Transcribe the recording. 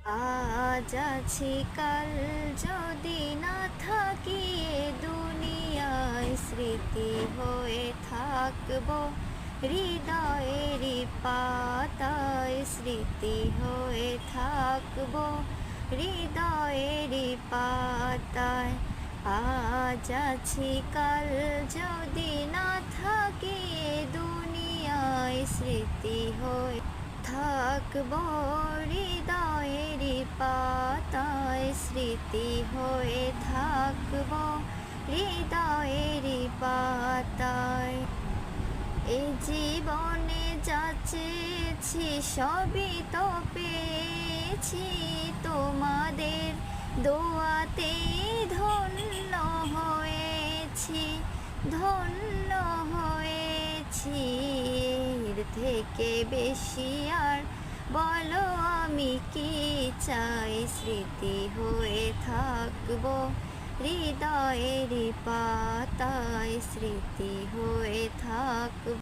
আজ আছি কাল যদি না থাকি এ দুনিয়ায়, স্মৃতি হয়ে থাকবো হৃদয়েরই পাতায়, স্মৃতি হয়ে থাকবো হৃদয়েরই পাতায়। আজ আছি কাল যদি না থাকি এ দুনিয়ায়, স্মৃতি হয়ে থাকবো হৃদয়েরই পাতায়, স্মৃতি হয়ে থাকবো হৃদয়েরই পাতায়। এ জীবনে যা চেয়েছি সবই তো পেয়েছি, তোমাদের দোয়াতে ধন্য হয়েছি, ধন্য হয়েছি। এর থেকে বেশি আর বলো আমি কি চাই, স্মৃতি হয়ে থাকবো হৃদয়েরই পাতায়, স্মৃতি হয়ে থাকবো।